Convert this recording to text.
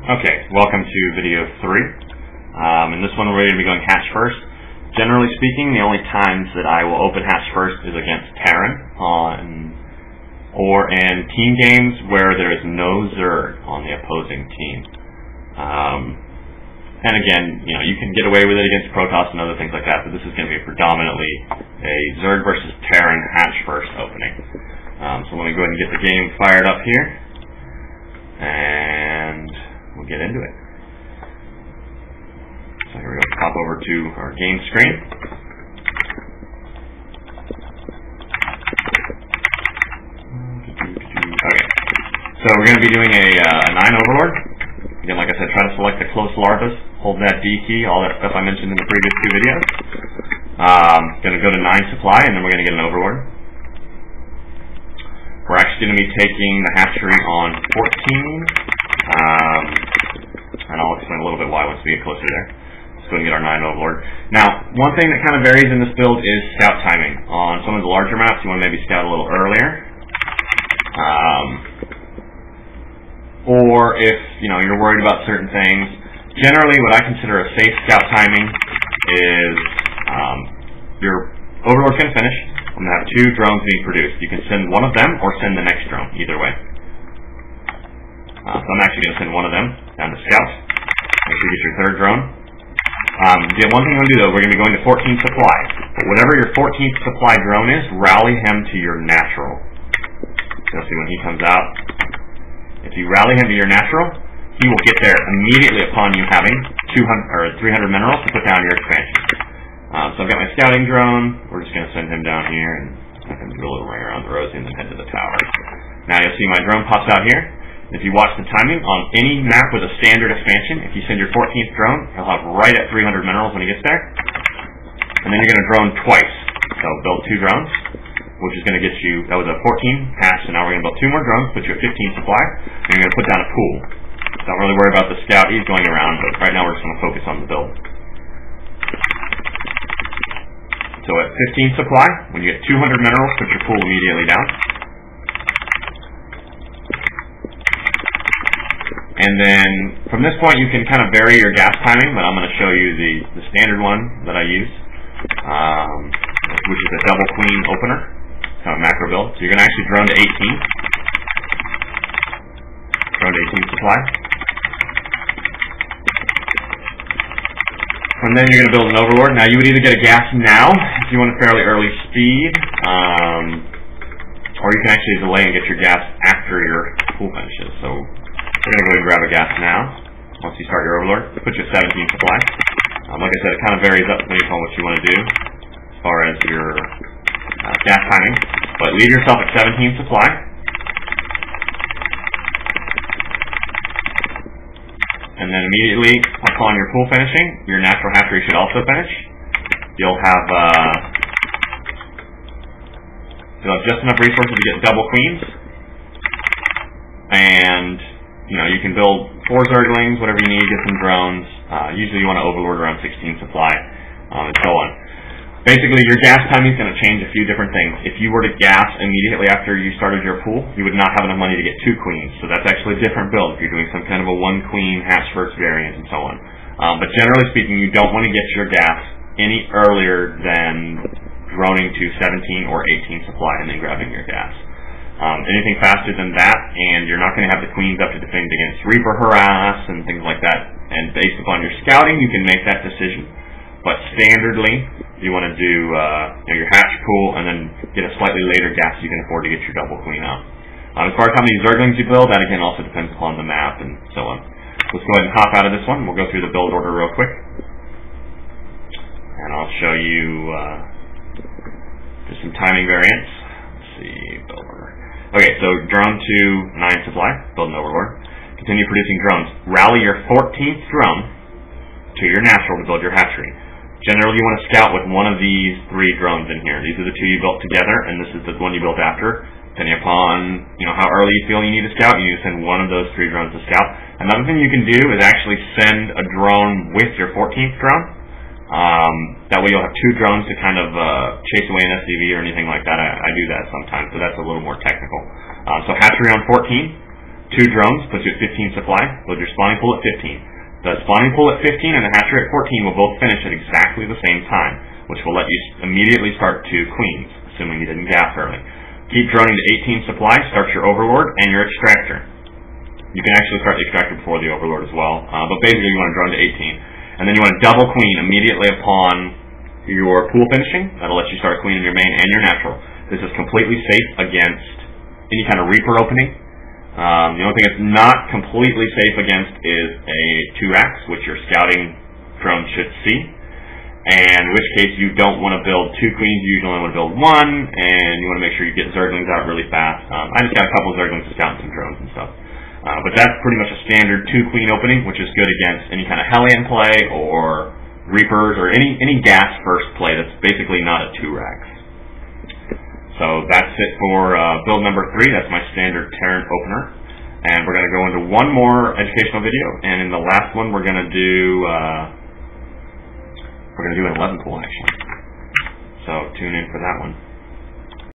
Okay, welcome to video 3. In this one we're going to be going hatch first. Generally speaking, the only times that I will open hatch first is against Terran or in team games where there is no Zerg on the opposing team. And again, you can get away with it against Protoss and other things like that, but this is going to be predominantly a Zerg versus Terran hatch first opening. So let me go ahead and get the game fired up here, and we'll get into it. So here we go, pop over to our game screen. Okay, so we're going to be doing a 9 Overlord. Again, like I said, try to select the close larvas, hold that D key, all that stuff I mentioned in the previous 2 videos. Going to go to 9 supply, and then we're going to get an Overlord. We're actually going to be taking the hatchery on 14, and I'll explain a little bit why once we get closer there. Let's go and get our 9 Overlord. Now, one thing that kind of varies in this build is scout timing. On some of the larger maps, you want to maybe scout a little earlier. Or if you're worried about certain things. Generally, what I consider a safe scout timing is your Overlord's going to finish. I'm going to have 2 drones being produced. You can send one of them or send the next drone, either way. So I'm actually going to send one of them down to scout. Make sure you get your 3rd drone. The one thing I'm going to do, though, we're going to be going to 14 supply. But whatever your 14th supply drone is, rally him to your natural. So see when he comes out. If you rally him to your natural, he will get there immediately upon you having 200 or 300 minerals to put down your expansion. So I've got my scouting drone. We're just going to send him down here and have him do a little ring around the Rosie and then head to the tower. Now you'll see my drone pops out here. If you watch the timing on any map with a standard expansion, if you send your 14th drone, he'll have right at 300 minerals when he gets there. And then you're going to drone twice. So build 2 drones, which is going to get you, that was a 14 hatch, so now we're going to build 2 more drones, put you at 15 supply, and you're going to put down a pool. Don't really worry about the scout, he's going around, but right now we're just going to focus on the build. So at 15 supply, when you get 200 minerals, put your pool immediately down. And then from this point you can kind of vary your gas timing, but I'm going to show you the standard one that I use, which is a double queen opener, kind of macro build. So you're going to actually drone to 18. Drone to 18 supply. And then you're going to build an Overlord. Now you would either get a gas now if you want a fairly early speed, or you can actually delay and get your gas after your pool finishes. So we're going to go ahead and grab a gas now. Once you start your Overlord, put you at 17 supply. Like I said, it kind of varies up based on what you want to do as far as your gas timing. But leave yourself at 17 supply. And then immediately upon your pool finishing, your natural hatchery should also finish. You'll have just enough resources to get double queens, and you can build 4 Zerglings, whatever you need, get some drones. Usually you want to Overlord around 16 supply, and so on. Basically, your gas timing is going to change a few different things. If you were to gas immediately after you started your pool, you would not have enough money to get 2 queens. So that's actually a different build if you're doing some kind of a 1 queen hatch first variant and so on. But generally speaking, you don't want to get your gas any earlier than droning to 17 or 18 supply and then grabbing your gas. Anything faster than that, and you're not going to have the queens up to defend against Reaper harass and things like that. And based upon your scouting, you can make that decision. But standardly, you want to do your hatch pool and then get a slightly later gas so you can afford to get your double queen out. As far as how many Zerglings you build, that again also depends upon the map and so on. Let's go ahead and hop out of this one. We'll go through the build order real quick. And I'll show you just some timing variants. Let's see, build order. Okay, so drone to 9 supply, build an Overlord. Continue producing drones. Rally your 14th drone to your natural to build your hatchery. Generally, you want to scout with one of these 3 drones in here. These are the 2 you built together, and this is the one you built after. Depending upon how early you feel you need to scout, you send one of those 3 drones to scout. Another thing you can do is actually send a drone with your 14th drone. That way you'll have 2 drones to kind of chase away an SCV or anything like that. I do that sometimes, so that's a little more technical. So hatchery on 14. 2 drones puts you at 15 supply. Build your spawning pool at 15. The spawning pool at 15 and the hatchery at 14 will both finish at exactly the same time, which will let you immediately start 2 queens, assuming you didn't gas early. Keep droning to 18 supply, start your overlord and your extractor. You can actually start the extractor before the overlord as well, but basically you want to drone to 18. And then you want to double queen immediately upon your pool finishing. That'll let you start queening your main and your natural. This is completely safe against any kind of Reaper opening. The only thing it's not completely safe against is a 2-ax, which your scouting drone should see. And in which case you don't want to build 2 queens, you usually only want to build 1, and you want to make sure you get Zerglings out really fast. I just got a couple of Zerglings to scout some drones and stuff. But that's pretty much a standard 2-queen opening, which is good against any kind of Hellion play or Reapers or any gas first play that's basically not a 2-ax. So that's it for build number 3. That's my standard Terran opener. And we're going to go into one more educational video. And in the last one, we're going to do an 11 pool, actually. So tune in for that one.